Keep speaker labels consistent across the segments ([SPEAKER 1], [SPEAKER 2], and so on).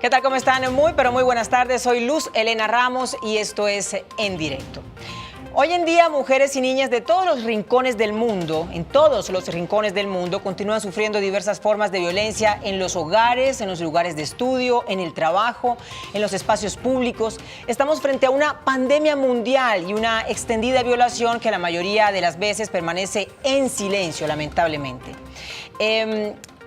[SPEAKER 1] ¿Qué tal? ¿Cómo están? Pero muy buenas tardes. Soy Luz Elena Ramos y esto es En Directo. Hoy en día, mujeres y niñas de todos los rincones del mundo, en todos los rincones del mundo, continúan sufriendo diversas formas de violencia en los hogares, en los lugares de estudio, en el trabajo, en los espacios públicos. Estamos frente a una pandemia mundial y una extendida violación que la mayoría de las veces permanece en silencio, lamentablemente.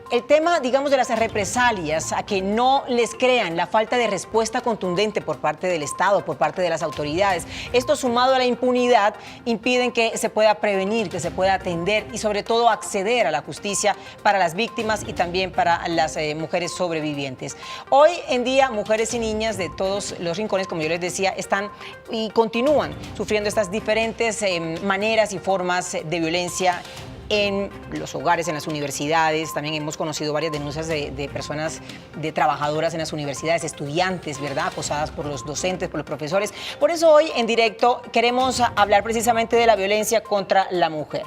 [SPEAKER 1] El tema, digamos, de las represalias, a que no les crean, la falta de respuesta contundente por parte del Estado, por parte de las autoridades. Esto sumado a la impunidad impiden que se pueda prevenir, que se pueda atender y sobre todo acceder a la justicia para las víctimas y también para las mujeres sobrevivientes. Hoy en día, mujeres y niñas de todos los rincones, como yo les decía, están y continúan sufriendo estas diferentes maneras y formas de violencia en los hogares, en las universidades. También hemos conocido varias denuncias de personas, de trabajadoras en las universidades, estudiantes, ¿verdad?, acosadas por los docentes, por los profesores. Por eso hoy en directo queremos hablar precisamente de la violencia contra la mujer.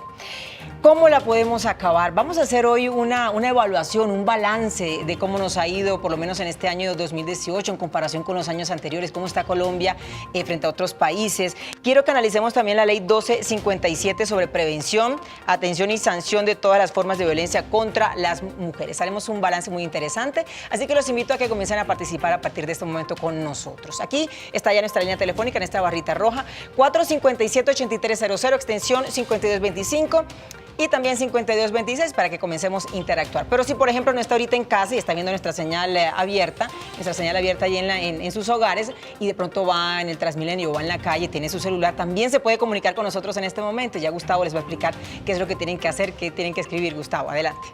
[SPEAKER 1] ¿Cómo la podemos acabar? Vamos a hacer hoy una evaluación, un balance de cómo nos ha ido, por lo menos en este año 2018, en comparación con los años anteriores, cómo está Colombia frente a otros países. Quiero que analicemos también la ley 1257 sobre prevención, atención y sanción de todas las formas de violencia contra las mujeres. Haremos un balance muy interesante, así que los invito a que comiencen a participar a partir de este momento con nosotros. Aquí está ya nuestra línea telefónica, en esta barrita roja, 457-8300, extensión 5225. Y también 5226 para que comencemos a interactuar. Pero si, por ejemplo, no está ahorita en casa y está viendo nuestra señal abierta allí en sus hogares y de pronto va en el Transmilenio o va en la calle, tiene su celular, también se puede comunicar con nosotros en este momento. Ya Gustavo les va a explicar qué es lo que tienen que hacer, qué tienen que escribir. Gustavo, adelante.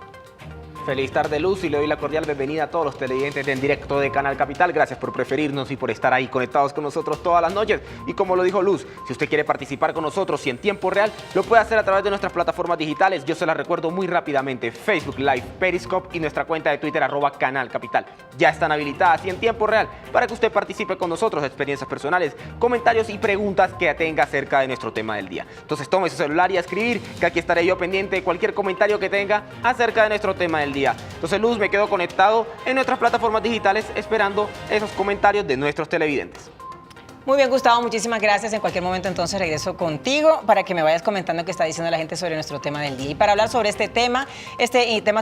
[SPEAKER 2] Feliz tarde, Luz, y le doy la cordial bienvenida a todos los televidentes de En Directo de Canal Capital. Gracias por preferirnos y por estar ahí conectados con nosotros todas las noches. Y como lo dijo Luz, si usted quiere participar con nosotros y en tiempo real, lo puede hacer a través de nuestras plataformas digitales. Yo se las recuerdo muy rápidamente: Facebook Live, Periscope y nuestra cuenta de Twitter @Canal Capital. Ya están habilitadas y en tiempo real para que usted participe con nosotros, experiencias personales, comentarios y preguntas que tenga acerca de nuestro tema del día. Entonces tome su celular y a escribir, que aquí estaré yo pendiente de cualquier comentario que tenga acerca de nuestro tema del día. Entonces, Luz, me quedo conectado en nuestras plataformas digitales esperando esos comentarios de nuestros televidentes.
[SPEAKER 1] Muy bien, Gustavo, muchísimas gracias. En cualquier momento entonces regreso contigo para que me vayas comentando qué está diciendo la gente sobre nuestro tema del día. Y para hablar sobre este tema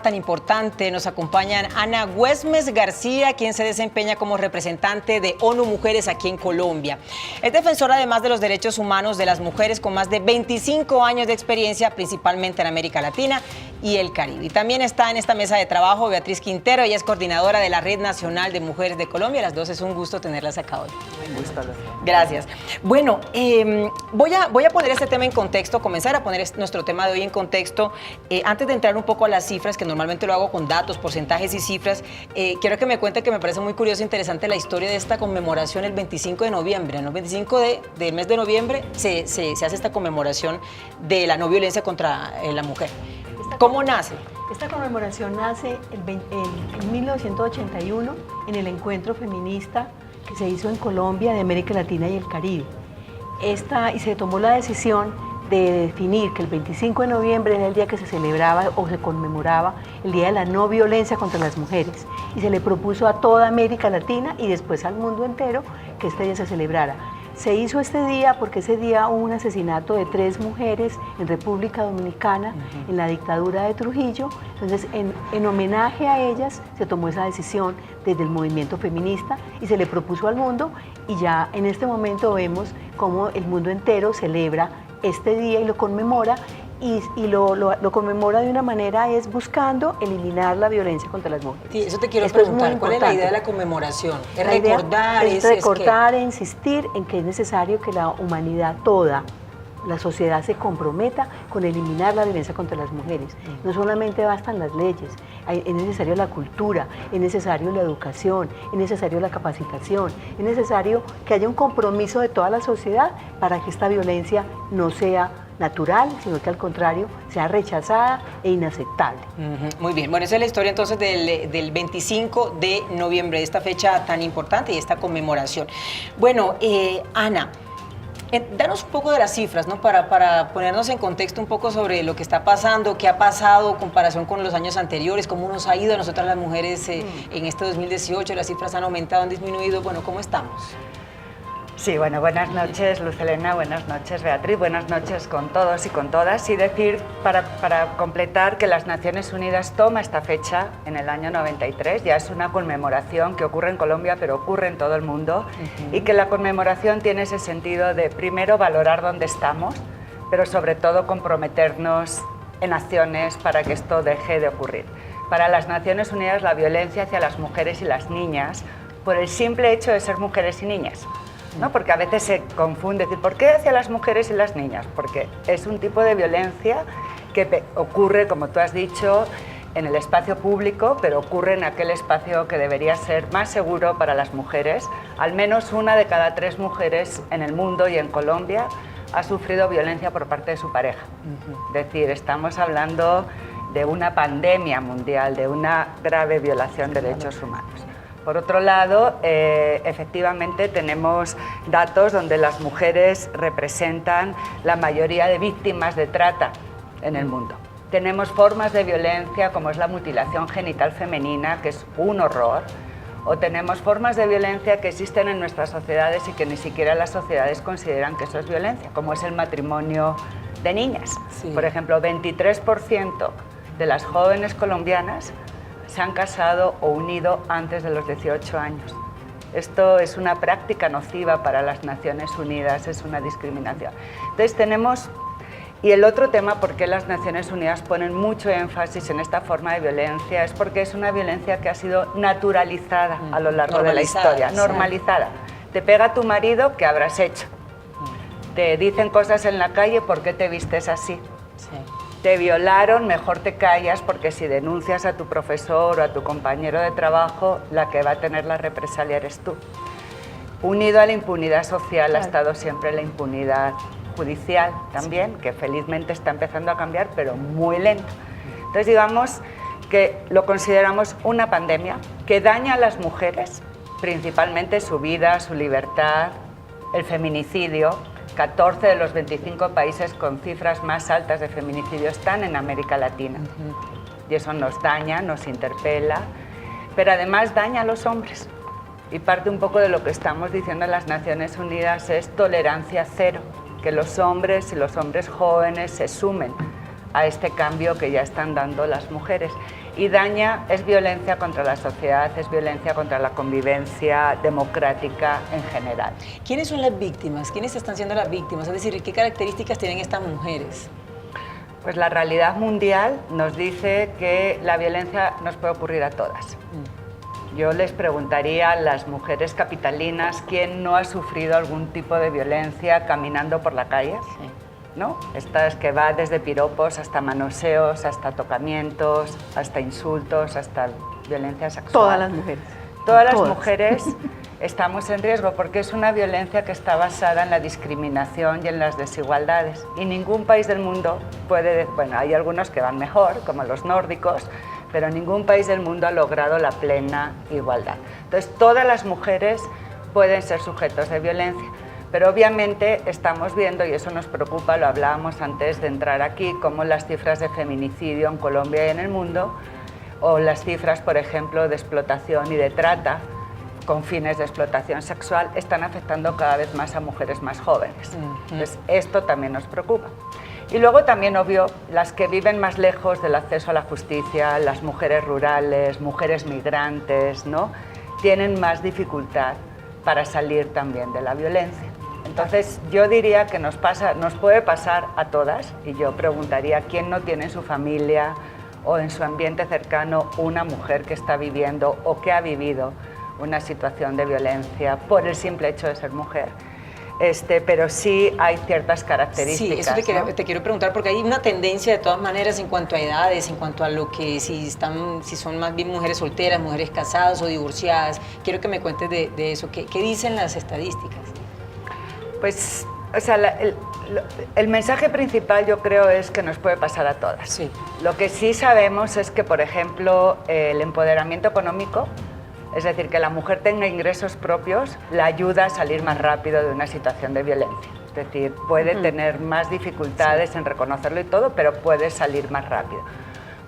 [SPEAKER 1] tan importante, nos acompañan Ana Güemes García, quien se desempeña como representante de ONU Mujeres aquí en Colombia. Es defensora además de los derechos humanos de las mujeres con más de 25 años de experiencia, principalmente en América Latina y el Caribe. Y también está en esta mesa de trabajo Beatriz Quintero, ella es coordinadora de la Red Nacional de Mujeres de Colombia. Las dos, es un gusto tenerlas acá hoy. Gracias. Bueno, voy a poner este tema en contexto, comenzar a poner nuestro tema de hoy en contexto. Antes de entrar un poco a las cifras, que normalmente lo hago con datos, porcentajes y cifras, quiero que me cuente, que me parece muy curioso e interesante la historia de esta conmemoración el 25 de noviembre, ¿no? El 25 del mes de noviembre se hace esta conmemoración de la no violencia contra la mujer. ¿Cómo nace?
[SPEAKER 3] Esta conmemoración nace en 1981 en el encuentro feminista que se hizo en Colombia, de América Latina y el Caribe. Y se tomó la decisión de definir que el 25 de noviembre era el día que se celebraba o se conmemoraba el Día de la No Violencia contra las Mujeres. Y se le propuso a toda América Latina y después al mundo entero que este día se celebrara. Se hizo este día porque ese día hubo un asesinato de 3 mujeres en República Dominicana, en la dictadura de Trujillo. Entonces, en homenaje a ellas, se tomó esa decisión desde el movimiento feminista y se le propuso al mundo, y ya en este momento vemos cómo el mundo entero celebra este día y lo conmemora. Y lo conmemora de una manera, es buscando eliminar la violencia contra las mujeres.
[SPEAKER 1] Sí, eso te quiero preguntar. ¿Cuál es la idea de la conmemoración? Es recordar,
[SPEAKER 3] es recordar, insistir en que es necesario que la humanidad toda, la sociedad, se comprometa con eliminar la violencia contra las mujeres. No solamente bastan las leyes, es necesario la cultura, es necesario la educación, es necesario la capacitación, es necesario que haya un compromiso de toda la sociedad para que esta violencia no sea natural, sino que al contrario sea rechazada e inaceptable.
[SPEAKER 1] Muy bien, bueno, esa es la historia entonces del 25 de noviembre, de esta fecha tan importante y esta conmemoración. Bueno, Ana, Danos un poco de las cifras, ¿no? Para ponernos en contexto un poco sobre lo que está pasando, qué ha pasado en comparación con los años anteriores, cómo nos ha ido a nosotras las mujeres en este 2018, las cifras han aumentado, han disminuido, bueno, ¿cómo estamos?
[SPEAKER 4] Sí, bueno, buenas noches Luz Helena, buenas noches Beatriz, buenas noches con todos y con todas. Y decir, para completar, que las Naciones Unidas toma esta fecha en el año 93, ya es una conmemoración que ocurre en Colombia, pero ocurre en todo el mundo, y que la conmemoración tiene ese sentido de, primero, valorar dónde estamos, pero sobre todo comprometernos en acciones para que esto deje de ocurrir. Para las Naciones Unidas, la violencia hacia las mujeres y las niñas, por el simple hecho de ser mujeres y niñas, ¿no? Porque a veces se confunde, decir, ¿por qué hacia las mujeres y las niñas? Porque es un tipo de violencia que ocurre, como tú has dicho, en el espacio público, pero ocurre en aquel espacio que debería ser más seguro para las mujeres. Al menos 1 de cada 3 mujeres en el mundo y en Colombia ha sufrido violencia por parte de su pareja. Es decir, estamos hablando de una pandemia mundial, de una grave violación de derechos humanos. Por otro lado, efectivamente tenemos datos donde las mujeres representan la mayoría de víctimas de trata en el mundo. Tenemos formas de violencia como es la mutilación genital femenina, que es un horror, o tenemos formas de violencia que existen en nuestras sociedades y que ni siquiera las sociedades consideran que eso es violencia, como es el matrimonio de niñas. Sí. Por ejemplo, 23% de las jóvenes colombianas se han casado o unido antes de los 18 años. Esto es una práctica nociva para las Naciones Unidas, es una discriminación. Entonces tenemos, y el otro tema por qué las Naciones Unidas ponen mucho énfasis en esta forma de violencia es porque es una violencia que ha sido naturalizada a lo largo de la historia, normalizada. Te pega tu marido, ¿qué habrás hecho? Te dicen cosas en la calle, ¿por qué te vistes así? Sí. Te violaron, mejor te callas, porque si denuncias a tu profesor o a tu compañero de trabajo, la que va a tener la represalia eres tú. Unido a la impunidad social ha estado siempre la impunidad judicial también, que felizmente está empezando a cambiar, pero muy lento. Entonces digamos que lo consideramos una pandemia que daña a las mujeres, principalmente su vida, su libertad, el feminicidio. 14 de los 25 países con cifras más altas de feminicidio están en América Latina. Y eso nos daña, nos interpela, pero además daña a los hombres. Y parte un poco de lo que estamos diciendo en las Naciones Unidas es tolerancia cero, que los hombres y los hombres jóvenes se sumen a este cambio que ya están dando las mujeres. Y daña, es violencia contra la sociedad, es violencia contra la convivencia democrática en general.
[SPEAKER 1] ¿Quiénes son las víctimas? ¿Quiénes están siendo las víctimas? Es decir, ¿qué características tienen estas mujeres?
[SPEAKER 4] Pues la realidad mundial nos dice que la violencia nos puede ocurrir a todas. Yo les preguntaría a las mujeres capitalinas quién no ha sufrido algún tipo de violencia caminando por la calle. Sí. ¿No? Estas que va desde piropos hasta manoseos, hasta tocamientos, hasta insultos, hasta violencia sexual.
[SPEAKER 3] Todas las mujeres.
[SPEAKER 4] Todas las mujeres estamos en riesgo porque es una violencia que está basada en la discriminación y en las desigualdades. Y ningún país del mundo puede, bueno, hay algunos que van mejor, como los nórdicos, pero ningún país del mundo ha logrado la plena igualdad. Entonces, todas las mujeres pueden ser sujetos de violencia. Pero obviamente estamos viendo, y eso nos preocupa, lo hablábamos antes de entrar aquí, cómo las cifras de feminicidio en Colombia y en el mundo, o las cifras, por ejemplo, de explotación y de trata con fines de explotación sexual, están afectando cada vez más a mujeres más jóvenes. Entonces, esto también nos preocupa. Y luego también, obvio, las que viven más lejos del acceso a la justicia, las mujeres rurales, mujeres migrantes, ¿no? Tienen más dificultad para salir también de la violencia. Entonces, yo diría que nos puede pasar a todas, y yo preguntaría quién no tiene en su familia o en su ambiente cercano una mujer que está viviendo o que ha vivido una situación de violencia por el simple hecho de ser mujer. Pero sí hay ciertas características.
[SPEAKER 1] Sí, eso te quiero preguntar, porque hay una tendencia de todas maneras en cuanto a edades, en cuanto a lo que si son más bien mujeres solteras, mujeres casadas o divorciadas. Quiero que me cuentes de eso. ¿Qué dicen las estadísticas?
[SPEAKER 4] Pues, o sea, el mensaje principal yo creo es que nos puede pasar a todas.
[SPEAKER 1] Sí.
[SPEAKER 4] Lo que sí sabemos es que, por ejemplo, el empoderamiento económico, es decir, que la mujer tenga ingresos propios, la ayuda a salir más rápido de una situación de violencia. Es decir, puede tener más dificultades en reconocerlo y todo, pero puede salir más rápido.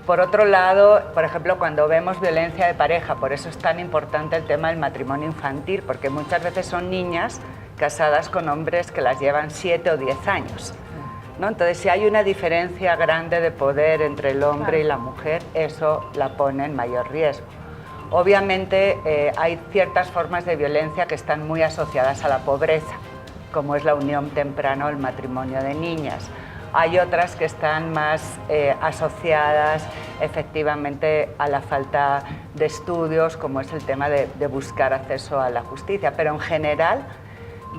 [SPEAKER 4] Por otro lado, por ejemplo, cuando vemos violencia de pareja, por eso es tan importante el tema del matrimonio infantil, porque muchas veces son niñas casadas con hombres que las llevan 7 o 10 años. ¿No? Entonces, si hay una diferencia grande de poder entre el hombre y la mujer, eso la pone en mayor riesgo. Obviamente, hay ciertas formas de violencia que están muy asociadas a la pobreza, como es la unión temprana o el matrimonio de niñas. Hay otras que están más asociadas efectivamente a la falta de estudios, como es el tema de buscar acceso a la justicia. Pero en general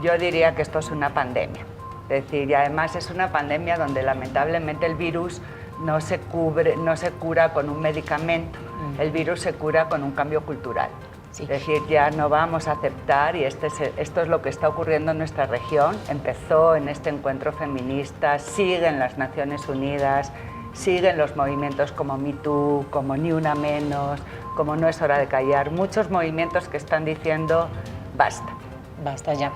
[SPEAKER 4] yo diría que esto es una pandemia. Es decir, y además es una pandemia donde lamentablemente el virus no se cura con un medicamento, el virus se cura con un cambio cultural. Sí. Es decir, ya no vamos a aceptar, y esto es lo que está ocurriendo en nuestra región. Empezó en este encuentro feminista, sigue en las Naciones Unidas, siguen los movimientos como Me Too, como Ni Una Menos, como No es hora de callar, muchos movimientos que están diciendo basta.
[SPEAKER 1] Basta ya.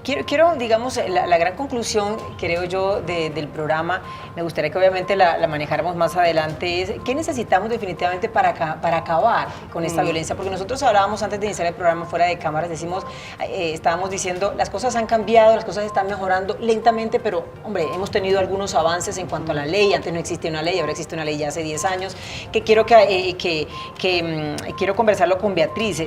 [SPEAKER 1] Quiero, digamos, la gran conclusión, creo yo, del programa, me gustaría que obviamente la manejáramos más adelante, es ¿qué necesitamos definitivamente para acabar con esta violencia? Porque nosotros hablábamos antes de iniciar el programa fuera de cámaras, estábamos diciendo, las cosas han cambiado, las cosas están mejorando lentamente, pero, hombre, hemos tenido algunos avances en cuanto a la ley. Antes no existía una ley, ahora existe una ley ya hace 10 años, que quiero conversarlo con Beatriz.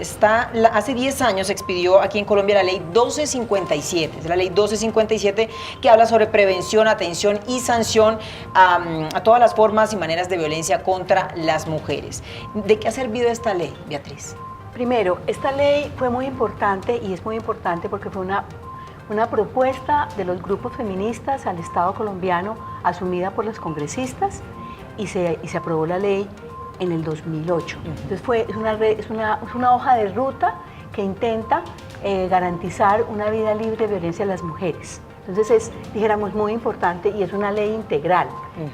[SPEAKER 1] Hace 10 años expidió aquí en Colombia la ley 1257, es la ley 1257 que habla sobre prevención, atención y sanción a todas las formas y maneras de violencia contra las mujeres. ¿De qué ha servido esta ley, Beatriz?
[SPEAKER 3] Primero, esta ley fue muy importante y es muy importante porque fue una propuesta de los grupos feministas al Estado colombiano asumida por las congresistas y se aprobó la ley en el 2008. Entonces es una hoja de ruta que intenta garantizar una vida libre de violencia a las mujeres. Entonces dijéramos, muy importante y es una ley integral.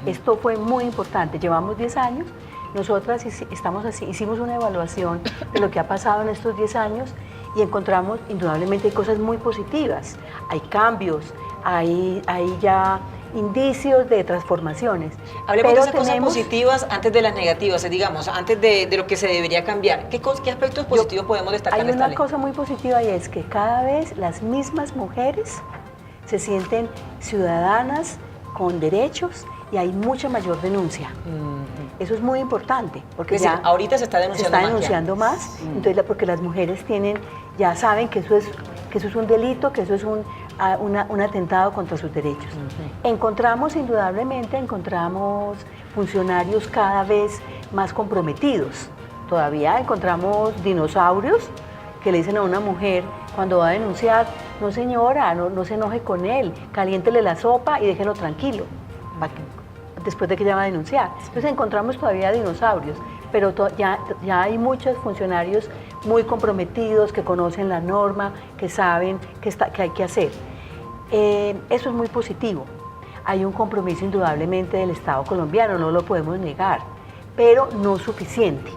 [SPEAKER 3] Esto fue muy importante. Llevamos 10 años, nosotras hicimos una evaluación de lo que ha pasado en estos 10 años y encontramos indudablemente cosas muy positivas. Hay cambios, hay ya indicios de transformaciones.
[SPEAKER 1] Hablemos de esas cosas positivas antes de las negativas, digamos, antes de lo que se debería cambiar. ¿Qué aspectos positivos podemos destacar
[SPEAKER 3] de
[SPEAKER 1] esta ley?
[SPEAKER 3] Hay una cosa muy positiva y es que cada vez las mismas mujeres se sienten ciudadanas con derechos y hay mucha mayor denuncia. Eso es muy importante, porque
[SPEAKER 1] es decir, ahorita se está denunciando
[SPEAKER 3] más. Entonces, porque las mujeres ya saben que eso es un delito, que eso es un atentado contra sus derechos. Indudablemente encontramos funcionarios cada vez más comprometidos. Todavía encontramos dinosaurios que le dicen a una mujer cuando va a denunciar, no señora, no se enoje con él, caliéntele la sopa y déjelo tranquilo, después de que ella va a denunciar. Entonces encontramos todavía dinosaurios, pero ya hay muchos funcionarios muy comprometidos, que conocen la norma, que saben que hay que hacer. Eso es muy positivo. Hay un compromiso indudablemente del Estado colombiano, no lo podemos negar, pero no suficiente.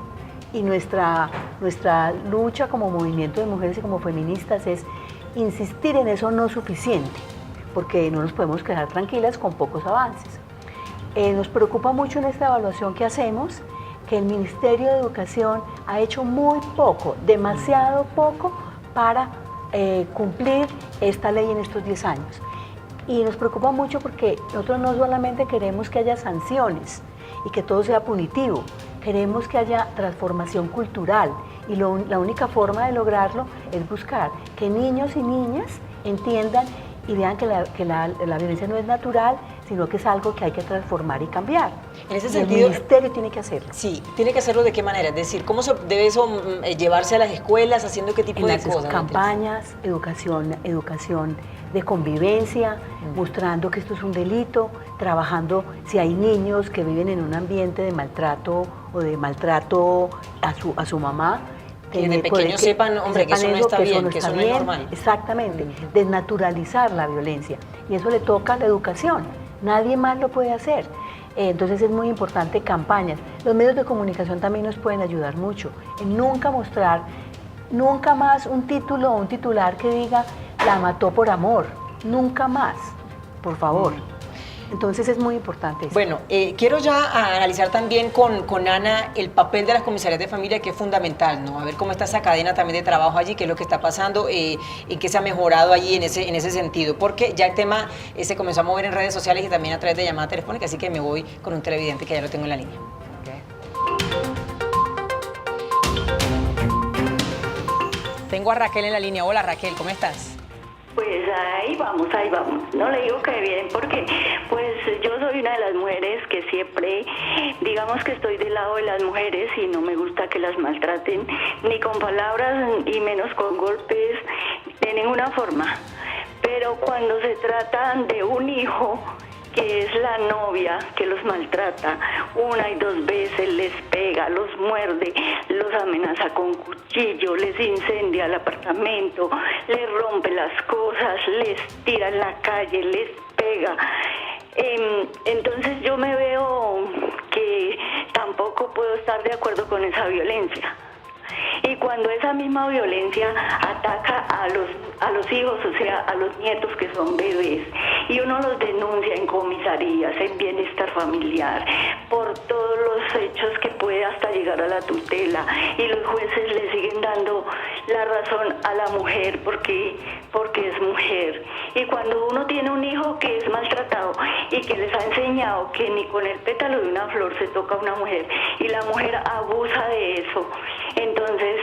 [SPEAKER 3] Y nuestra lucha como movimiento de mujeres y como feministas es insistir en eso no suficiente, porque no nos podemos quedar tranquilas con pocos avances. Nos preocupa mucho en esta evaluación que hacemos que el Ministerio de Educación ha hecho muy poco, demasiado poco, para cumplir esta ley en estos 10 años. Y nos preocupa mucho porque nosotros no solamente queremos que haya sanciones y que todo sea punitivo, queremos que haya transformación cultural y la única forma de lograrlo es buscar que niños y niñas entiendan y vean que la violencia no es natural, sino que es algo que hay que transformar y cambiar.
[SPEAKER 1] En ese sentido,
[SPEAKER 3] el Ministerio tiene que hacerlo.
[SPEAKER 1] Sí, tiene que hacerlo. ¿De qué manera? Es decir, ¿cómo debe eso llevarse a las escuelas, haciendo qué tipo de cosas?
[SPEAKER 3] Campañas, educación de convivencia, mostrando que esto es un delito, trabajando si hay niños que viven en un ambiente de maltrato o de maltrato a su mamá.
[SPEAKER 1] Que de pequeños sepan, hombre, que eso no está bien, que eso no es normal.
[SPEAKER 3] Exactamente, desnaturalizar la violencia. Y eso le toca a la educación, nadie más lo puede hacer. Entonces es muy importante campañas. Los medios de comunicación también nos pueden ayudar mucho en nunca mostrar, nunca más un título o un titular que diga la mató por amor. nunca más, por favor. Entonces es muy importante eso.
[SPEAKER 1] Bueno, quiero ya analizar también con Ana el papel de las comisarías de familia, que es fundamental, ¿no? A ver cómo está esa cadena también de trabajo allí, qué es lo que está pasando, y qué se ha mejorado allí en ese sentido, porque ya el tema se comenzó a mover en redes sociales y también a través de llamada telefónica, así que me voy con un televidente que ya lo tengo en la línea. Tengo a Raquel en la línea. Hola Raquel, ¿cómo estás?
[SPEAKER 5] Pues ahí vamos, ahí vamos. No le digo que bien, porque pues yo soy una de las mujeres que siempre, digamos que estoy del lado de las mujeres y no me gusta que las maltraten, ni con palabras y menos con golpes, de ninguna forma. Pero cuando se trata de un hijo, que es la novia que los maltrata una y dos veces, les pega, los muerde, los amenaza con cuchillo, les incendia el apartamento, les rompe las cosas, les tira en la calle, les pega. Entonces yo me veo que tampoco puedo estar de acuerdo con esa violencia. Y cuando esa misma violencia ataca a los hijos, o sea, a los nietos que son bebés, y uno los denuncia en comisarías, en bienestar familiar, por todos los hechos que puede hasta llegar a la tutela, y los jueces le siguen dando la razón a la mujer porque es mujer. Y cuando uno tiene un hijo que es maltratado y que les ha enseñado que ni con el pétalo de una flor se toca a una mujer, y la mujer abusa de eso, entonces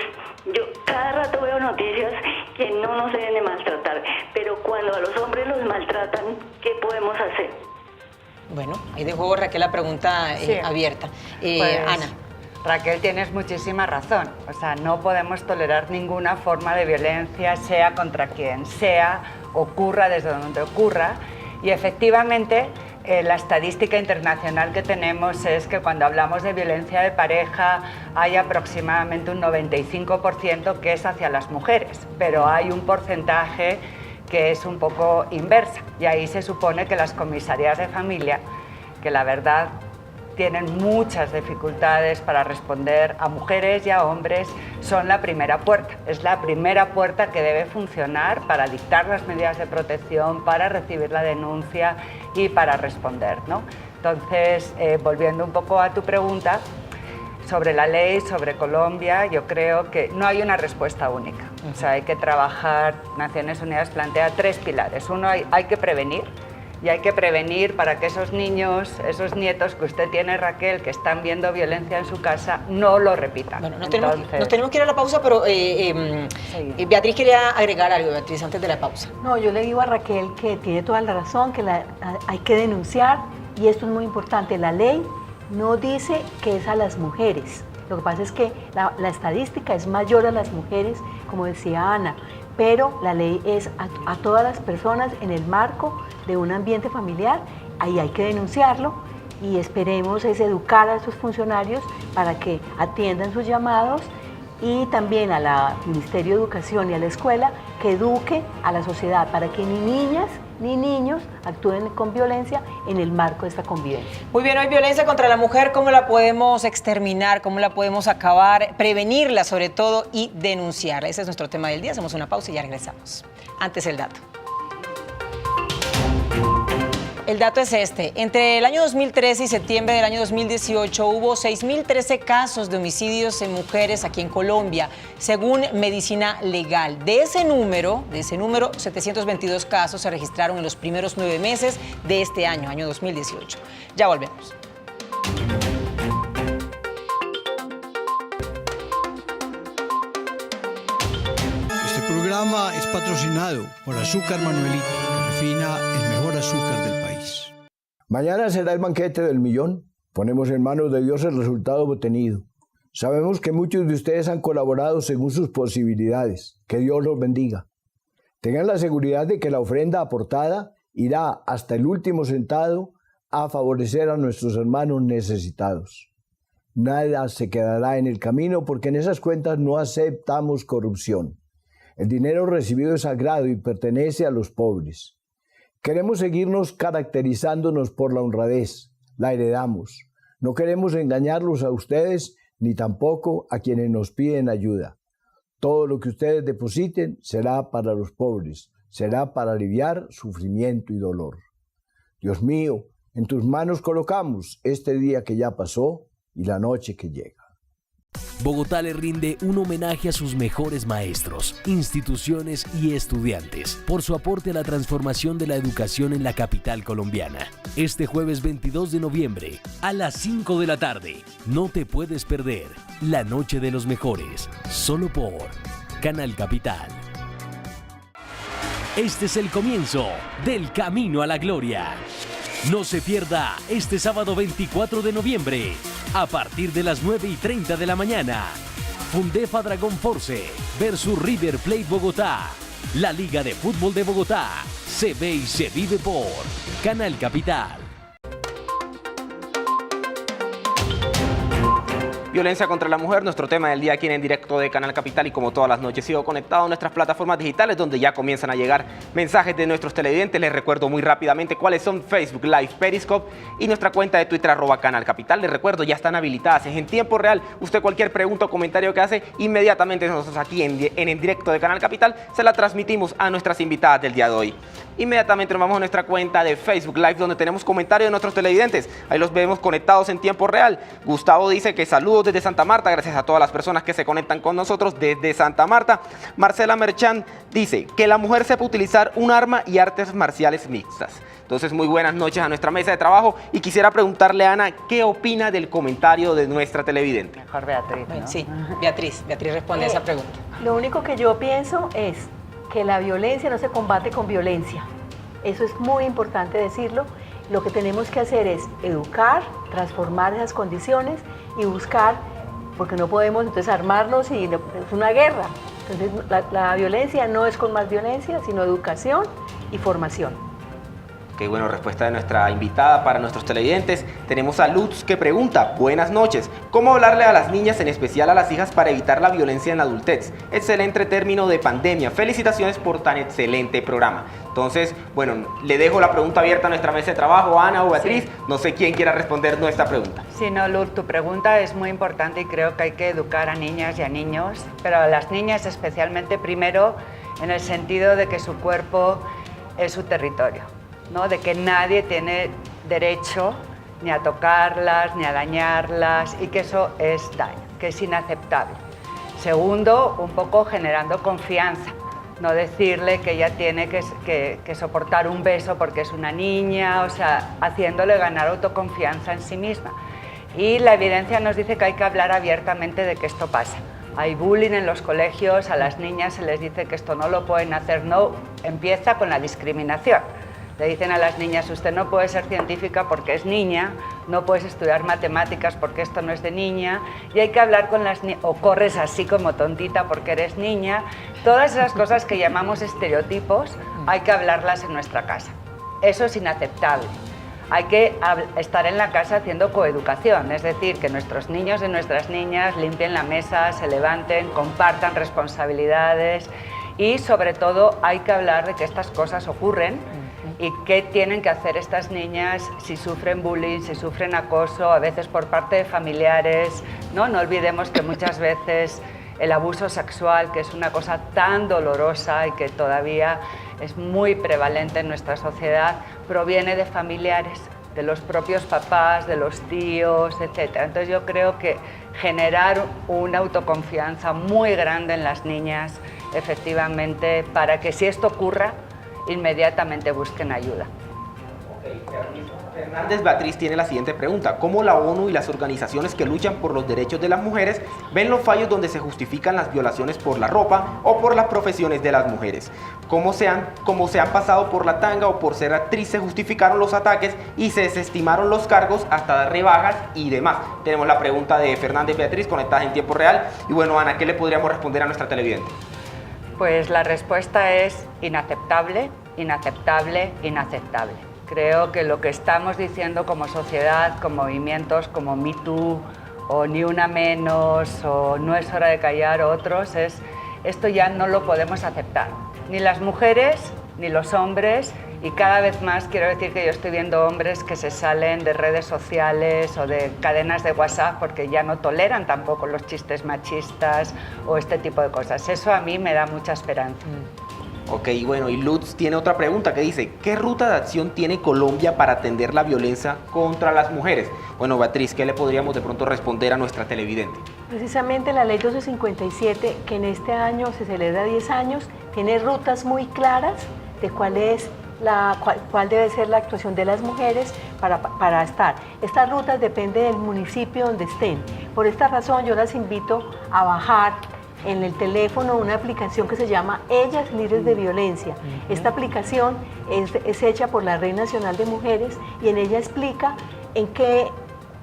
[SPEAKER 5] yo cada rato veo noticias que no nos deben de maltratar, pero cuando a los hombres los maltratan, ¿qué podemos hacer?
[SPEAKER 1] Bueno, ahí dejo Raquel la pregunta
[SPEAKER 4] Sí.
[SPEAKER 1] abierta.
[SPEAKER 4] Pues,
[SPEAKER 1] Ana.
[SPEAKER 4] Raquel, tienes muchísima razón. O sea, no podemos tolerar ninguna forma de violencia, sea contra quien sea, ocurra desde donde ocurra. Y efectivamente, la estadística internacional que tenemos es que cuando hablamos de violencia de pareja hay aproximadamente un 95% que es hacia las mujeres, pero hay un porcentaje que es un poco inversa. Y ahí se supone que las comisarías de familia, que la verdad tienen muchas dificultades para responder a mujeres y a hombres, son la primera puerta. Es la primera puerta que debe funcionar para dictar las medidas de protección, para recibir la denuncia y para responder, ¿no? Entonces, volviendo un poco a tu pregunta sobre la ley, sobre Colombia, yo creo que no hay una respuesta única. O sea, hay que trabajar, Naciones Unidas plantea 3 pilares. Uno, hay que prevenir. Y hay que prevenir para que esos niños, esos nietos que usted tiene, Raquel, que están viendo violencia en su casa, no lo repitan.
[SPEAKER 1] Bueno, nos tenemos que ir a la pausa, pero Beatriz quería agregar algo, Beatriz, antes de la pausa.
[SPEAKER 3] No, yo le digo a Raquel que tiene toda la razón, que hay que denunciar, y esto es muy importante. La ley no dice que es a las mujeres. Lo que pasa es que la estadística es mayor a las mujeres, como decía Ana, pero la ley es a todas las personas en el marco de un ambiente familiar. Ahí hay que denunciarlo y esperemos es educar a esos funcionarios para que atiendan sus llamados, y también al Ministerio de Educación y a la escuela que eduque a la sociedad para que ni niñas ni niños actúen con violencia en el marco de esta convivencia.
[SPEAKER 1] Muy bien, hoy violencia contra la mujer, ¿cómo la podemos exterminar? ¿Cómo la podemos acabar? Prevenirla sobre todo y denunciarla. Ese es nuestro tema del día. Hacemos una pausa y ya regresamos. Antes el dato. El dato es este. Entre el año 2013 y septiembre del año 2018 hubo 6.013 casos de homicidios en mujeres aquí en Colombia, según Medicina Legal. De ese número, 722 casos se registraron en los primeros 9 meses de este año 2018. Ya volvemos.
[SPEAKER 6] Este programa es patrocinado por Azúcar Manuelito, que refina el mejor azúcar del país.
[SPEAKER 7] Mañana será el banquete del millón. Ponemos en manos de Dios el resultado obtenido. Sabemos que muchos de ustedes han colaborado según sus posibilidades. Que Dios los bendiga. Tengan la seguridad de que la ofrenda aportada irá hasta el último centavo a favorecer a nuestros hermanos necesitados. Nada se quedará en el camino porque en esas cuentas no aceptamos corrupción. El dinero recibido es sagrado y pertenece a los pobres. Queremos seguirnos caracterizándonos por la honradez, la heredamos. No queremos engañarlos a ustedes ni tampoco a quienes nos piden ayuda. Todo lo que ustedes depositen será para los pobres, será para aliviar sufrimiento y dolor. Dios mío, en tus manos colocamos este día que ya pasó y la noche que llega.
[SPEAKER 8] Bogotá le rinde un homenaje a sus mejores maestros, instituciones y estudiantes por su aporte a la transformación de la educación en la capital colombiana. Este jueves 22 de noviembre a las 5 de la tarde, no te puedes perder La Noche de los Mejores, solo por Canal Capital. Este es el comienzo del camino a la gloria. No se pierda este sábado 24 de noviembre, a partir de las 9:30 de la mañana. Fundefa Dragón Force versus River Plate Bogotá. La Liga de Fútbol de Bogotá se ve y se vive por Canal Capital.
[SPEAKER 2] Violencia contra la mujer, nuestro tema del día aquí en directo de Canal Capital, y como todas las noches sigo conectado a nuestras plataformas digitales donde ya comienzan a llegar mensajes de nuestros televidentes. Les recuerdo muy rápidamente cuáles son: Facebook Live, Periscope y nuestra cuenta de Twitter @Canal Capital. Les recuerdo, ya están habilitadas, es en tiempo real. Usted cualquier pregunta o comentario que hace, inmediatamente nosotros aquí en directo de Canal Capital se la transmitimos a nuestras invitadas del día de hoy. Inmediatamente nos vamos a nuestra cuenta de Facebook Live donde tenemos comentarios de nuestros televidentes. Ahí los vemos conectados en tiempo real. Gustavo dice que saludos desde Santa Marta, gracias a todas las personas que se conectan con nosotros desde Santa Marta. Marcela Merchán dice que la mujer sepa utilizar un arma y artes marciales mixtas. Entonces, muy buenas noches a nuestra mesa de trabajo y quisiera preguntarle a Ana, ¿qué opina del comentario de nuestra televidente?
[SPEAKER 4] Mejor Beatriz, ¿no?
[SPEAKER 1] Sí, Beatriz responde a esa pregunta.
[SPEAKER 3] Lo único que yo pienso es que la violencia no se combate con violencia. Eso es muy importante decirlo. Lo que tenemos que hacer es educar, transformar esas condiciones y buscar, porque no podemos entonces armarnos y es una guerra. Entonces la violencia no es con más violencia, sino educación y formación.
[SPEAKER 2] Qué buena respuesta de nuestra invitada para nuestros televidentes. Tenemos a Lutz que pregunta: buenas noches, ¿cómo hablarle a las niñas, en especial a las hijas, para evitar la violencia en la adultez? Excelente término de pandemia, felicitaciones por tan excelente programa. Entonces, bueno, le dejo la pregunta abierta a nuestra mesa de trabajo, Ana o Beatriz, sí. No sé quién quiera responder nuestra pregunta.
[SPEAKER 4] Sí, no, Luz, tu pregunta es muy importante y creo que hay que educar a niñas y a niños, pero a las niñas especialmente primero en el sentido de que su cuerpo es su territorio, ¿no? De que nadie tiene derecho ni a tocarlas, ni a dañarlas, y que eso es daño, que es inaceptable. Segundo, un poco generando confianza, no decirle que ella tiene que soportar un beso porque es una niña, o sea, haciéndole ganar autoconfianza en sí misma. Y la evidencia nos dice que hay que hablar abiertamente de que esto pasa. Hay bullying en los colegios, a las niñas se les dice que esto no lo pueden hacer, no, empieza con la discriminación. Le dicen a las niñas: usted no puede ser científica porque es niña, no puedes estudiar matemáticas porque esto no es de niña, y hay que hablar con las niñas, o corres así como tontita porque eres niña. Todas esas cosas que llamamos estereotipos hay que hablarlas en nuestra casa. Eso es inaceptable. Hay que estar en la casa haciendo coeducación, es decir, que nuestros niños y nuestras niñas limpien la mesa, se levanten, compartan responsabilidades, y sobre todo hay que hablar de que estas cosas ocurren y qué tienen que hacer estas niñas si sufren bullying, si sufren acoso, a veces por parte de familiares, ¿no? No olvidemos que muchas veces el abuso sexual, que es una cosa tan dolorosa y que todavía es muy prevalente en nuestra sociedad, proviene de familiares, de los propios papás, de los tíos, etc. Entonces yo creo que generar una autoconfianza muy grande en las niñas, efectivamente, para que si esto ocurra, inmediatamente busquen ayuda.
[SPEAKER 2] Fernández Beatriz tiene la siguiente pregunta: ¿cómo la ONU y las organizaciones que luchan por los derechos de las mujeres ven los fallos donde se justifican las violaciones por la ropa o por las profesiones de las mujeres? ¿Cómo se han pasado por la tanga o por ser actriz se justificaron los ataques y se desestimaron los cargos hasta dar rebajas y demás? Tenemos la pregunta de Fernández Beatriz conectada en tiempo real. Y bueno, Ana, ¿qué le podríamos responder a nuestra televidente?
[SPEAKER 4] Pues la respuesta es inaceptable, inaceptable, inaceptable. Creo que lo que estamos diciendo como sociedad, como movimientos como Me Too o Ni Una Menos o No es hora de callar, otros, es esto ya no lo podemos aceptar. Ni las mujeres ni los hombres, y cada vez más quiero decir que yo estoy viendo hombres que se salen de redes sociales o de cadenas de WhatsApp porque ya no toleran tampoco los chistes machistas o este tipo de cosas. Eso a mí me da mucha esperanza.
[SPEAKER 2] Ok, bueno, y Lutz tiene otra pregunta que dice, ¿qué ruta de acción tiene Colombia para atender la violencia contra las mujeres? Bueno, Beatriz, ¿qué le podríamos de pronto responder a nuestra televidente?
[SPEAKER 3] Precisamente la ley 1257, que en este año se celebra 10 años, tiene rutas muy claras de cuál debe ser la actuación de las mujeres para estar. Estas rutas dependen del municipio donde estén. Por esta razón yo las invito a bajar en el teléfono una aplicación que se llama Ellas Libres de Violencia. Esta aplicación es hecha por la Red Nacional de Mujeres y en ella explica en qué,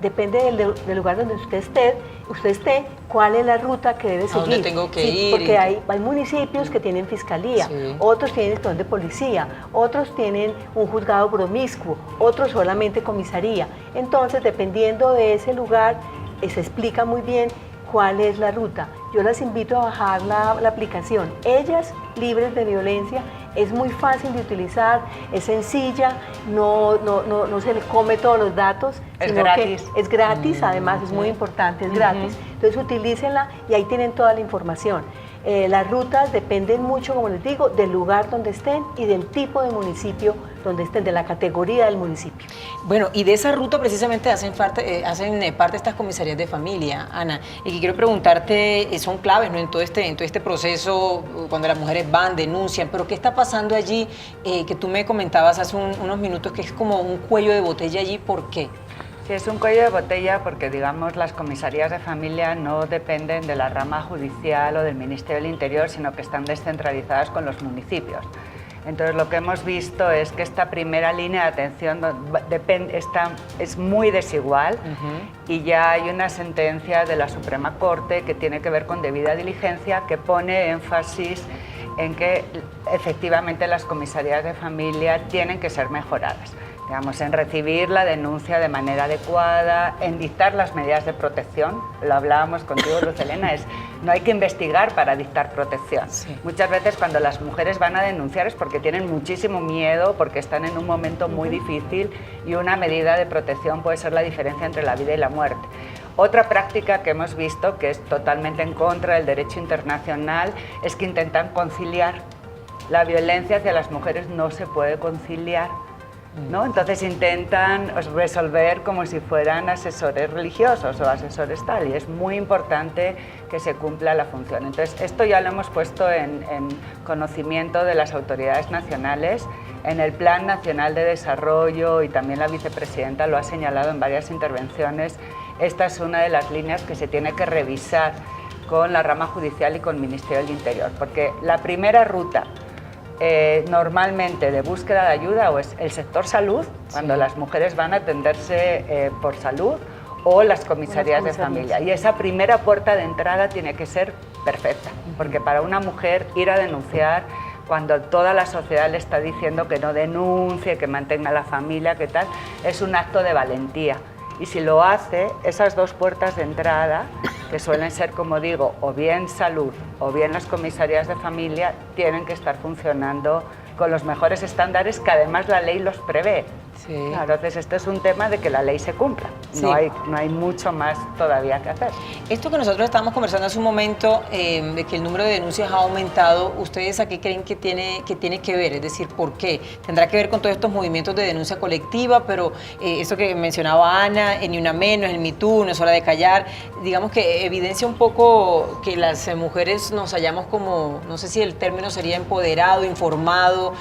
[SPEAKER 3] depende del lugar donde usted esté, cuál es la ruta que debe seguir.
[SPEAKER 1] ¿A dónde tengo que ir?
[SPEAKER 3] Porque hay municipios que tienen fiscalía, otros tienen estación de policía, otros tienen un juzgado promiscuo, otros solamente comisaría. Entonces, dependiendo de ese lugar, se explica muy bien cuál es la ruta. Yo las invito a bajar la aplicación Ellas Libres de Violencia. Es muy fácil de utilizar, es sencilla, no se le come todos los datos.
[SPEAKER 4] Es
[SPEAKER 3] sino
[SPEAKER 4] gratis.
[SPEAKER 3] Que es gratis, además es muy importante, es gratis. Entonces utilícenla y ahí tienen toda la información. Las rutas dependen mucho, como les digo, del lugar donde estén y del tipo de municipio donde estén, de la categoría del municipio.
[SPEAKER 1] Bueno, y de esa ruta precisamente hacen parte estas comisarías de familia, Ana, y que quiero preguntarte, son claves, ¿no? en todo este proceso, cuando las mujeres van, denuncian, pero ¿qué está pasando allí? Que tú me comentabas hace unos minutos que es como un cuello de botella allí, ¿por qué?
[SPEAKER 4] Sí, es un cuello de botella porque, digamos, las comisarías de familia no dependen de la rama judicial o del Ministerio del Interior, sino que están descentralizadas con los municipios. Entonces, lo que hemos visto es que esta primera línea de atención es muy desigual y ya hay una sentencia de la Suprema Corte que tiene que ver con debida diligencia, que pone énfasis en que efectivamente las comisarías de familia tienen que ser mejoradas. Digamos, en recibir la denuncia de manera adecuada, en dictar las medidas de protección. Lo hablábamos contigo, Luz Helena, no hay que investigar para dictar protección. Sí. Muchas veces cuando las mujeres van a denunciar es porque tienen muchísimo miedo, porque están en un momento muy difícil y una medida de protección puede ser la diferencia entre la vida y la muerte. Otra práctica que hemos visto, que es totalmente en contra del derecho internacional, es que intentan conciliar. La violencia hacia las mujeres no se puede conciliar, ¿no? Entonces intentan resolver como si fueran asesores religiosos o asesores tal, y es muy importante que se cumpla la función. Entonces esto ya lo hemos puesto en conocimiento de las autoridades nacionales, en el Plan Nacional de Desarrollo, y también la vicepresidenta lo ha señalado en varias intervenciones. Esta es una de las líneas que se tiene que revisar con la rama judicial y con el Ministerio del Interior, porque la primera ruta normalmente de búsqueda de ayuda o es el sector salud, cuando las mujeres van a atenderse por salud, o las comisarías de familia. Y esa primera puerta de entrada tiene que ser perfecta, porque para una mujer ir a denunciar cuando toda la sociedad le está diciendo que no denuncie, que mantenga la familia, que tal, es un acto de valentía. Y si lo hace, esas dos puertas de entrada, que suelen ser, como digo, o bien salud o bien las comisarías de familia, tienen que estar funcionando con los mejores estándares que además la ley los prevé. Sí. Claro, entonces este es un tema de que la ley se cumpla. Sí. No hay mucho más todavía que hacer.
[SPEAKER 1] Esto que nosotros estábamos conversando hace un momento, de que el número de denuncias ha aumentado, ¿ustedes a qué creen que tiene que ver? Es decir, ¿por qué? Tendrá que ver con todos estos movimientos de denuncia colectiva, pero esto que mencionaba Ana, Ni Una Menos, el Me Too, No es Hora de Callar, digamos que evidencia un poco que las mujeres nos hallamos como, no sé si el término sería empoderado, informado,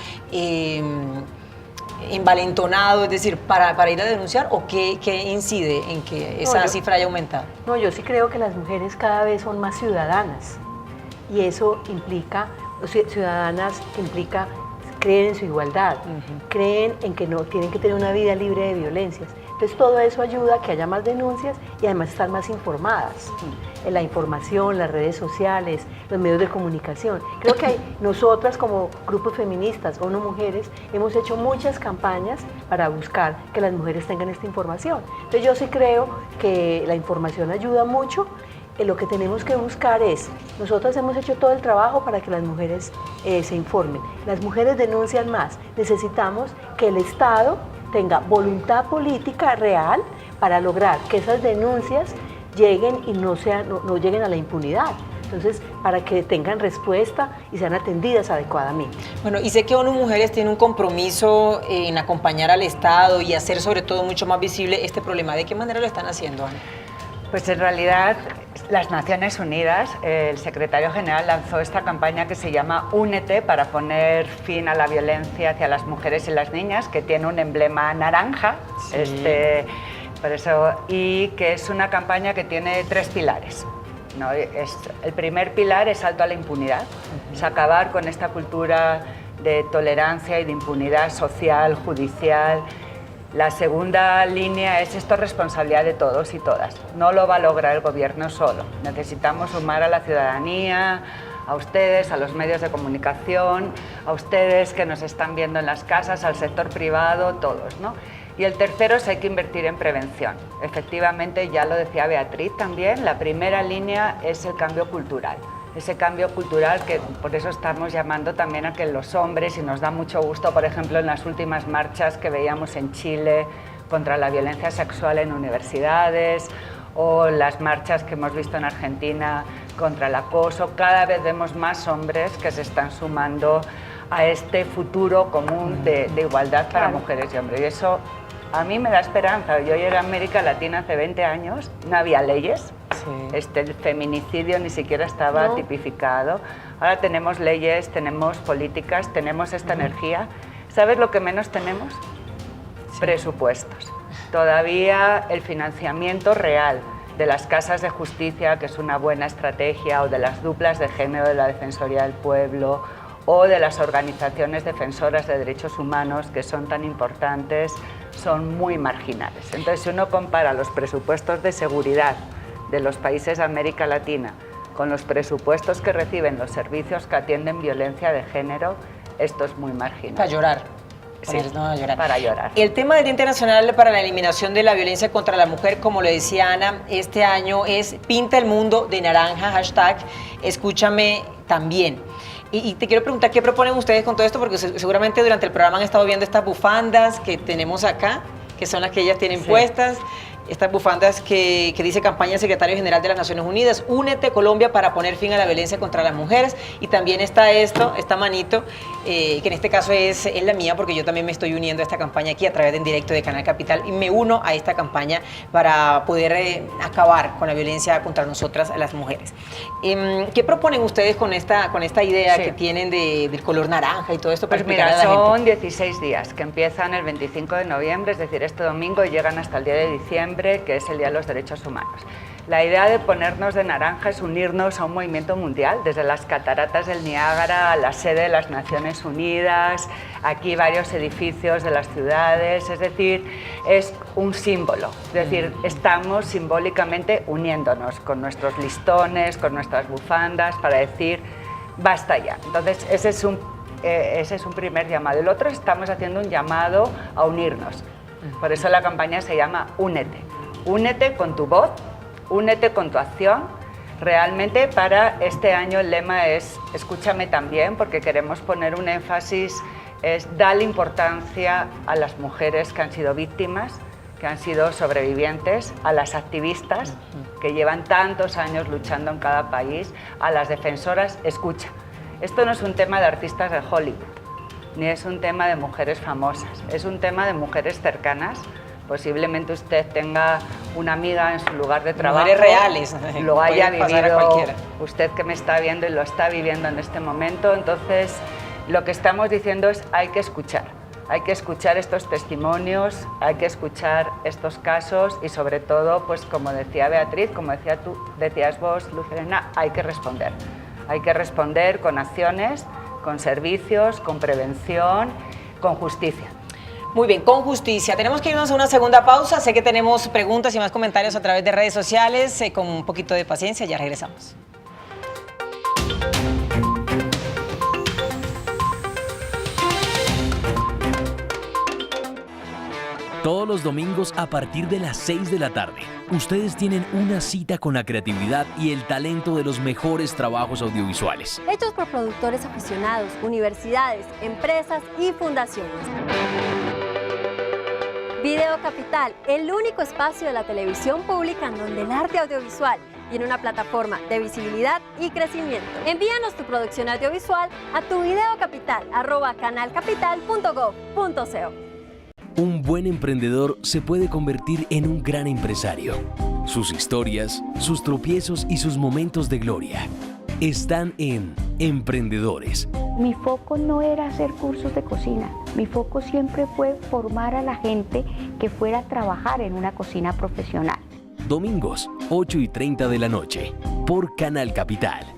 [SPEAKER 1] envalentonado, es decir, para ir a denunciar, o qué incide en que esa cifra haya aumentado?
[SPEAKER 3] No, yo sí creo que las mujeres cada vez son más ciudadanas, y eso implica, ciudadanas implica, creen en su igualdad, creen en que no tienen que tener una vida libre de violencias. Entonces todo eso ayuda a que haya más denuncias y además estar más informadas. En la información, las redes sociales, los medios de comunicación. Creo que nosotras como grupos feministas o no mujeres hemos hecho muchas campañas para buscar que las mujeres tengan esta información. Entonces yo sí creo que la información ayuda mucho. Lo que tenemos que buscar es, nosotros hemos hecho todo el trabajo para que las mujeres se informen. Las mujeres denuncian más. Necesitamos que el Estado tenga voluntad política real para lograr que esas denuncias lleguen y no lleguen a la impunidad. Entonces, para que tengan respuesta y sean atendidas adecuadamente.
[SPEAKER 1] Bueno, y sé que ONU Mujeres tiene un compromiso en acompañar al Estado y hacer sobre todo mucho más visible este problema. ¿De qué manera lo están haciendo, Ana?
[SPEAKER 4] Pues en realidad las Naciones Unidas, el secretario general lanzó esta campaña que se llama Únete para poner fin a la violencia hacia las mujeres y las niñas, que tiene un emblema naranja, sí. Por eso, y que es una campaña que tiene 3 pilares. ¿No? El primer pilar es alto a la impunidad, es acabar con esta cultura de tolerancia y de impunidad social, judicial. La segunda línea es esto, responsabilidad de todos y todas. No lo va a lograr el gobierno solo. Necesitamos sumar a la ciudadanía, a ustedes, a los medios de comunicación, a ustedes que nos están viendo en las casas, al sector privado, todos, ¿no? Y el tercero es hay que invertir en prevención. Efectivamente, ya lo decía Beatriz también, la primera línea es el cambio cultural. Ese cambio cultural que por eso estamos llamando también a que los hombres, y nos da mucho gusto, por ejemplo, en las últimas marchas que veíamos en Chile contra la violencia sexual en universidades, o las marchas que hemos visto en Argentina contra el acoso, cada vez vemos más hombres que se están sumando a este futuro común de igualdad para mujeres y hombres. Y eso a mí me da esperanza. Yo llegué a América Latina hace 20 años, no había leyes, sí. El feminicidio ni siquiera estaba tipificado. Ahora tenemos leyes, tenemos políticas, tenemos esta energía. ¿Sabes lo que menos tenemos? Sí. Presupuestos. Todavía el financiamiento real de las casas de justicia, que es una buena estrategia, o de las duplas de género de la Defensoría del Pueblo, o de las organizaciones defensoras de derechos humanos, que son tan importantes, son muy marginales. Entonces, si uno compara los presupuestos de seguridad de los países de América Latina con los presupuestos que reciben los servicios que atienden violencia de género, esto es muy marginal.
[SPEAKER 1] Para llorar.
[SPEAKER 4] Sí, para llorar.
[SPEAKER 1] El tema del Día Internacional para la Eliminación de la Violencia contra la Mujer, como le decía Ana, este año es Pinta el Mundo de Naranja, hashtag Escúchame También. Y te quiero preguntar, ¿qué proponen ustedes con todo esto? Porque seguramente durante el programa han estado viendo estas bufandas que tenemos acá, que son las que ellas tienen puestas. Estas bufandas que dice campaña del secretario general de las Naciones Unidas, Únete Colombia para poner fin a la violencia contra las mujeres. Y también está esta manito, que en este caso es la mía, porque yo también me estoy uniendo a esta campaña aquí a través de En Directo de Canal Capital, y me uno a esta campaña para poder acabar con la violencia contra nosotras, las mujeres. ¿Qué proponen ustedes con esta idea que tienen del color naranja y todo esto?
[SPEAKER 4] Pues mira, son 16 días que empiezan el 25 de noviembre, es decir, este domingo, y llegan hasta el 10 de diciembre, que es el Día de los Derechos Humanos. La idea de ponernos de naranja es unirnos a un movimiento mundial, desde las cataratas del Niágara a la sede de las Naciones Unidas, aquí varios edificios de las ciudades, es decir, es un símbolo, es decir, estamos simbólicamente uniéndonos con nuestros listones, con nuestras bufandas, para decir, basta ya. Entonces, ese es un primer llamado. El otro, estamos haciendo un llamado a unirnos. Por eso la campaña se llama Únete. Únete con tu voz, únete con tu acción. Realmente para este año el lema es Escúchame también, porque queremos poner un énfasis, es darle importancia a las mujeres que han sido víctimas, que han sido sobrevivientes, a las activistas que llevan tantos años luchando en cada país, a las defensoras. Escucha, esto no es un tema de artistas de Hollywood, ni es un tema de mujeres famosas, es un tema de mujeres cercanas. Posiblemente usted tenga una amiga en su lugar de trabajo,
[SPEAKER 1] mujeres reales,
[SPEAKER 4] lo haya vivido, usted que me está viendo y lo está viviendo en este momento. Entonces, lo que estamos diciendo es hay que escuchar estos testimonios, hay que escuchar estos casos y sobre todo, pues como decía Beatriz, como decías vos, Luz Helena, hay que responder con acciones, con servicios, con prevención, con justicia.
[SPEAKER 1] Muy bien, con justicia. Tenemos que irnos a una segunda pausa. Sé que tenemos preguntas y más comentarios a través de redes sociales. Con un poquito de paciencia, ya regresamos.
[SPEAKER 8] Todos los domingos a partir de las 6 de la tarde, ustedes tienen una cita con la creatividad y el talento de los mejores trabajos audiovisuales.
[SPEAKER 9] Hechos por productores aficionados, universidades, empresas y fundaciones. Video Capital, el único espacio de la televisión pública en donde el arte audiovisual y en una plataforma de visibilidad y crecimiento. Envíanos tu producción audiovisual a tuvideocapital@canalcapital.gov.co.
[SPEAKER 8] Un buen emprendedor se puede convertir en un gran empresario. Sus historias, sus tropiezos y sus momentos de gloria están en Emprendedores.
[SPEAKER 10] Mi foco no era hacer cursos de cocina, mi foco siempre fue formar a la gente que fuera a trabajar en una cocina profesional.
[SPEAKER 8] Domingos, 8:30 de la noche, por Canal Capital.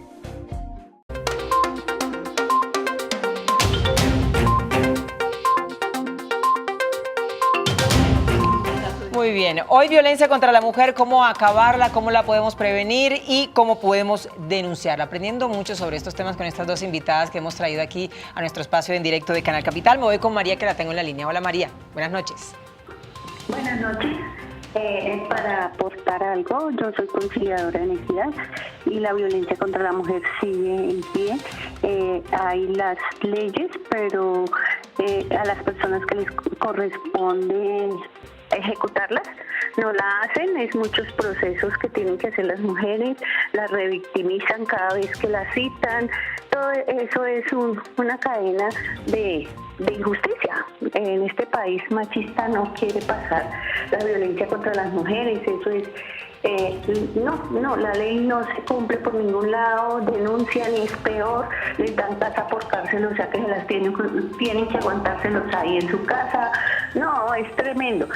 [SPEAKER 1] Muy bien, hoy violencia contra la mujer, cómo acabarla, cómo la podemos prevenir y cómo podemos denunciarla. Aprendiendo mucho sobre estos temas con estas dos invitadas que hemos traído aquí a nuestro espacio en directo de Canal Capital. Me voy con María, que la tengo en la línea. Hola María, buenas noches.
[SPEAKER 5] Buenas noches. Para aportar algo, yo soy conciliadora en equidad y la violencia contra la mujer sigue en pie. Hay las leyes, pero a las personas que les corresponde ejecutarlas no la hacen. Es muchos procesos que tienen que hacer las mujeres, las revictimizan cada vez que las citan. Todo eso es una cadena de injusticia. En este país machista no quiere pasar la violencia contra las mujeres. Eso es no, la ley no se cumple por ningún lado, denuncian y es peor, les dan casa por cárcel, o sea que se las tienen que aguantárselos ahí en su casa. No, es tremendo.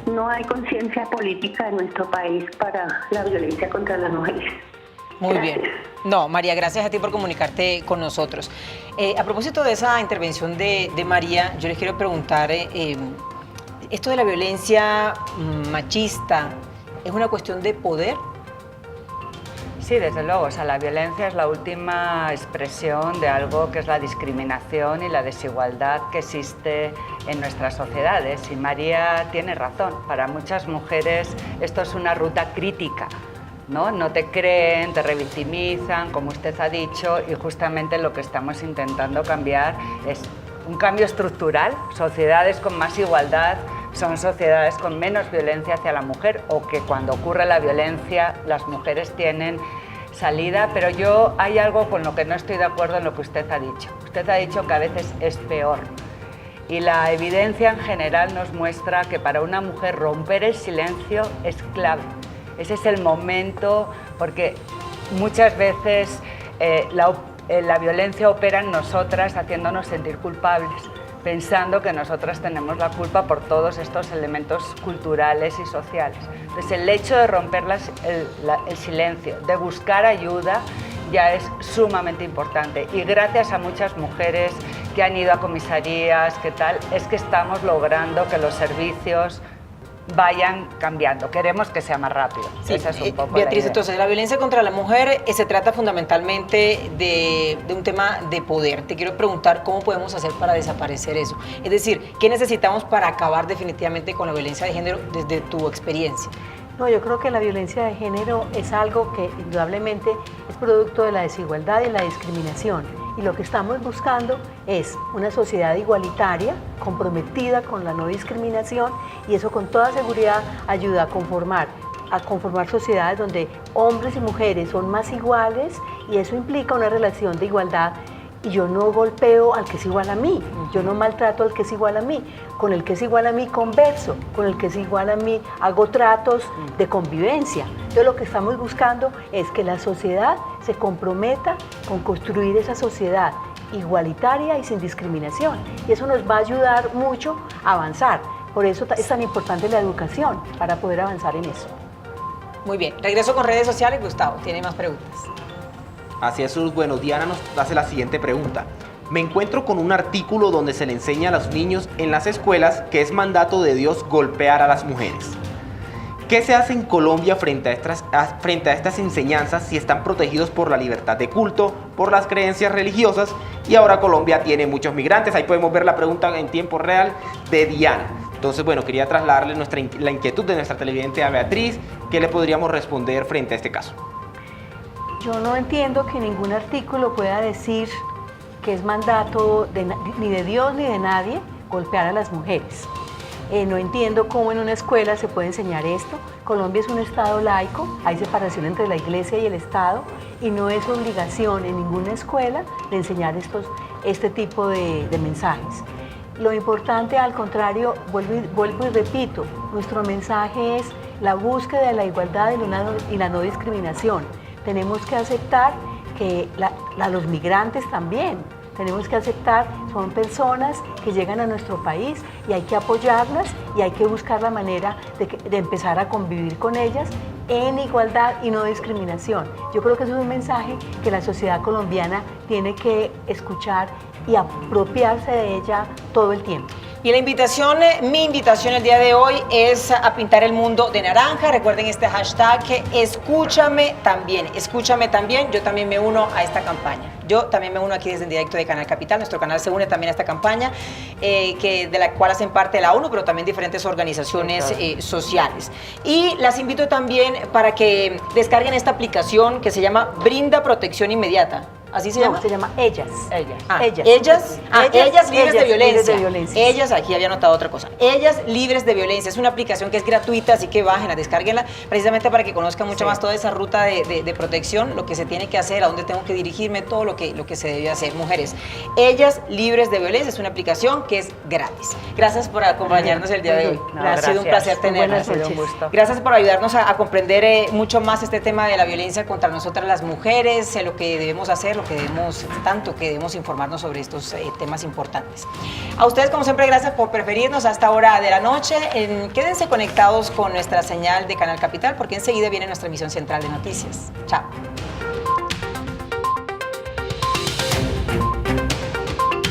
[SPEAKER 5] No hay conciencia política en nuestro país para la violencia contra las mujeres.
[SPEAKER 1] Muy bien. No, María, gracias a ti por comunicarte con nosotros. A propósito de esa intervención de María, yo les quiero preguntar, esto de la violencia machista, ¿es una cuestión de poder?
[SPEAKER 4] Sí, desde luego. O sea, la violencia es la última expresión de algo que es la discriminación y la desigualdad que existe en nuestras sociedades. Y María tiene razón. Para muchas mujeres esto es una ruta crítica, ¿no? No te creen, te revictimizan, como usted ha dicho, y justamente lo que estamos intentando cambiar es un cambio estructural. Sociedades con más igualdad son sociedades con menos violencia hacia la mujer, o que cuando ocurre la violencia las mujeres tienen salida. Pero hay algo con lo que no estoy de acuerdo en lo que usted ha dicho. Usted ha dicho que a veces es peor. Y la evidencia en general nos muestra que para una mujer romper el silencio es clave. Ese es el momento, porque muchas veces la violencia opera en nosotras haciéndonos sentir culpables, pensando que nosotras tenemos la culpa por todos estos elementos culturales y sociales. Entonces, el hecho de romper el silencio, de buscar ayuda, ya es sumamente importante. Y gracias a muchas mujeres que han ido a comisarías, es que estamos logrando que los servicios vayan cambiando. Queremos que sea más rápido.
[SPEAKER 1] Sí,
[SPEAKER 4] esa es un poco
[SPEAKER 1] Beatriz,
[SPEAKER 4] la idea.
[SPEAKER 1] entonces la violencia contra la mujer se trata fundamentalmente de un tema de poder. Te quiero preguntar cómo podemos hacer para desaparecer eso. Es decir, ¿qué necesitamos para acabar definitivamente con la violencia de género desde tu experiencia?
[SPEAKER 3] No, yo creo que la violencia de género es algo que indudablemente es producto de la desigualdad y la discriminación. Y lo que estamos buscando es una sociedad igualitaria, comprometida con la no discriminación, y eso con toda seguridad ayuda a conformar sociedades donde hombres y mujeres son más iguales, y eso implica una relación de igualdad. Y yo no golpeo al que es igual a mí, yo no maltrato al que es igual a mí. Con el que es igual a mí converso, con el que es igual a mí hago tratos de convivencia. Entonces lo que estamos buscando es que la sociedad se comprometa con construir esa sociedad igualitaria y sin discriminación. Y eso nos va a ayudar mucho a avanzar. Por eso es tan importante la educación, para poder avanzar en eso.
[SPEAKER 1] Muy bien, regreso con redes sociales. Gustavo, tiene más preguntas.
[SPEAKER 2] Así es, Luz. Bueno, Diana nos hace la siguiente pregunta. Me encuentro con un artículo donde se le enseña a los niños en las escuelas que es mandato de Dios golpear a las mujeres. ¿Qué se hace en Colombia frente a estas enseñanzas si están protegidos por la libertad de culto, por las creencias religiosas? Y ahora Colombia tiene muchos migrantes. Ahí podemos ver la pregunta en tiempo real de Diana. Entonces, bueno, quería trasladarle la inquietud de nuestra televidente a Beatriz. ¿Qué le podríamos responder frente a este caso?
[SPEAKER 3] Yo no entiendo que ningún artículo pueda decir que es mandato ni de Dios ni de nadie golpear a las mujeres. No entiendo cómo en una escuela se puede enseñar esto. Colombia es un estado laico, hay separación entre la iglesia y el estado y no es obligación en ninguna escuela de enseñar este tipo de mensajes. Lo importante, al contrario, vuelvo y repito, nuestro mensaje es la búsqueda de la igualdad y la no discriminación. Tenemos que aceptar que los migrantes también, tenemos que aceptar, son personas que llegan a nuestro país y hay que apoyarlas y hay que buscar la manera de empezar a convivir con ellas en igualdad y no discriminación. Yo creo que eso es un mensaje que la sociedad colombiana tiene que escuchar y apropiarse de ella todo el tiempo.
[SPEAKER 1] Y la invitación, mi invitación el día de hoy es a pintar el mundo de naranja. Recuerden este hashtag, escúchame también, yo también me uno a esta campaña. Yo también me uno aquí desde En Directo de Canal Capital, nuestro canal se une también a esta campaña, de la cual hacen parte la ONU, pero también diferentes organizaciones sociales. Y las invito también para que descarguen esta aplicación que se llama Brinda Protección Inmediata. ¿Así se llama?
[SPEAKER 3] Se llama Ellas.
[SPEAKER 1] Ellas libres de violencia.
[SPEAKER 3] violencia.
[SPEAKER 1] Ellas, aquí había anotado otra cosa. Ellas libres de violencia. Es una aplicación que es gratuita, así que bájenla, descárguenla, precisamente para que conozcan mucho más toda esa ruta de protección, lo que se tiene que hacer, a dónde tengo que dirigirme, todo lo que se debe hacer. Mujeres, Ellas libres de violencia es una aplicación que es gratis. Gracias por acompañarnos el día de hoy. Ha sido un placer tenerlas. Gracias por ayudarnos a comprender mucho más este tema de la violencia contra nosotras las mujeres, lo que debemos hacer, que debemos informarnos sobre estos temas importantes. A ustedes, como siempre, gracias por preferirnos a esta hora de la noche. Quédense conectados con nuestra señal de Canal Capital, porque enseguida viene nuestra emisión central de noticias. Chao.